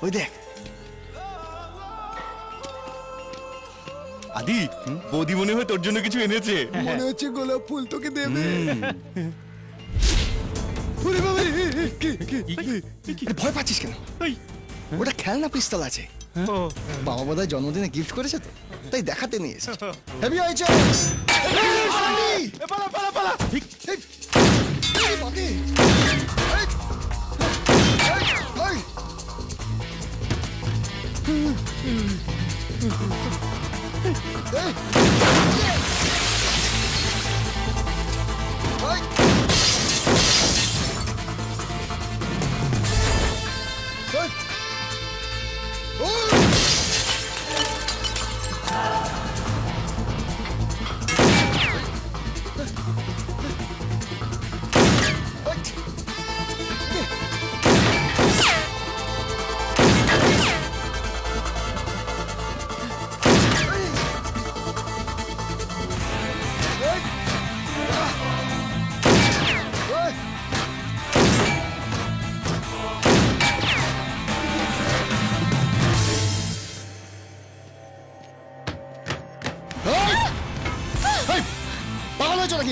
ওই দেখ আদি, বৌদি মনে হয় তোর জন্য কিছু এনেছে। মনে হচ্ছে গোলাপ ফুল তোকে দেবে। ভয় পাচ্ছিস কেন? ওটা খেলনা পিস্তল আছে, বাবা বোধহয় জন্মদিনে গিফট করেছে তো, তাই দেখাতে নিয়ে এসেছে। হেভি হয়েছে।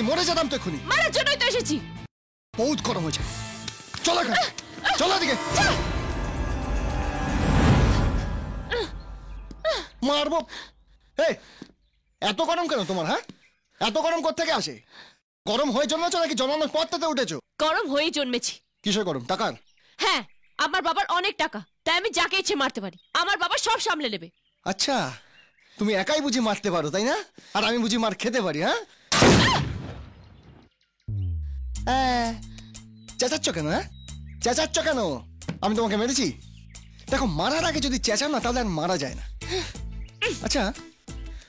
মরে যেতাম তো এক্ষুনি। মারার জন্যই তো এসেছি। বহুত গরম হয়েছে, চলো এখানে, চলো এদিকে। মারবো। এই এত গরম কেন তোমার? হ্যাঁ, এত গরম কোত্থেকে আসে? গরম হয়ে জন্মেছো নাকি জন্মানোর পর থেকে উঠেছো? গরম হয়েই জন্মেছি। কিসের গরম? টাকার? হ্যাঁ, আমার বাবার অনেক টাকা, তাই আমি যাকে ইচ্ছে মারতে পারি। আমার বাবা সব সামলে নেবে। আচ্ছা, তুমি একাই বুঝি মারতে পারো তাই না? আর আমি বুঝি মার খেতে পারি? হ্যাঁ, চেঁচাচ্ছ কেন? হ্যাঁ, চেঁচাচ্ছ কেন? আমি তোমাকে মেরেছি? দেখো, মারার আগে যদি চেঁচাও না তাহলে আর মারা যায় না। আচ্ছা,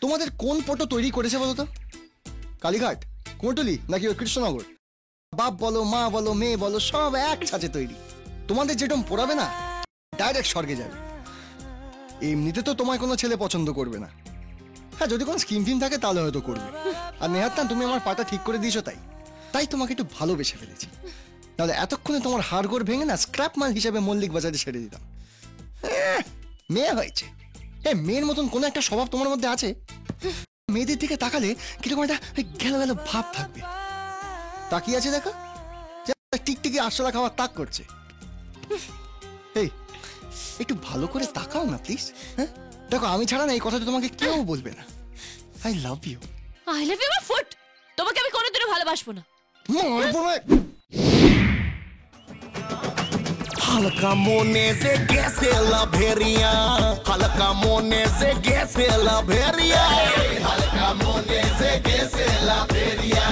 তোমাদের কোন পটো তৈরি করেছে বলো তো? কালীঘাট, কোটলি নাকি ওই কৃষ্ণনগর? বাপ বলো, মা বলো, মেয়ে বলো, সব এক ছাঁচে তৈরি। তোমাদের যেরকম পড়াবে না, ডাইরেক্ট স্বর্গে যাবে। এমনিতে তো তোমায় কোনো ছেলে পছন্দ করবে না। হ্যাঁ, যদি কোনো স্কিম ফিম থাকে তাহলে হয়তো করবে। আর নেহাত্তান তুমি আমার পাটা ঠিক করে দিয়েছো, তাই তোমাকে একটু ভালোবেসে ফেলেছি। তাহলে এতক্ষণে তোমার হাড়গোড় ভেঙে না স্ক্র্যাপ মাল হিসেবে মল্লিক বাজারে ছেড়ে দিতাম। মেয়ে হয়েছে, মেয়ের মতন কোনো একটা স্বভাব তোমার মধ্যে আছে। মেয়েদের দিকে তাকালে কিরকম একটা গেল গেল ভাব থাকবে। তাকিয়ে আছে দেখো, টিকটিকি আরশোলা খাওয়ার তাক করছে। এই একটু ভালো করে তাকাও না প্লিজ। হ্যাঁ, দেখো, আমি ছাড়া না এই কথাটা তোমাকে কেউ বলবে না। I love you. I love you my foot. তোমাকে আমি কোনোদিনও ভালোবাসবো না। হালকা মনে যে গেছে লাভেরিয়া, হালকা মনে যে গেছে লাভেরিয়া, হালকা মনে যে গেছে লাভেরিয়া।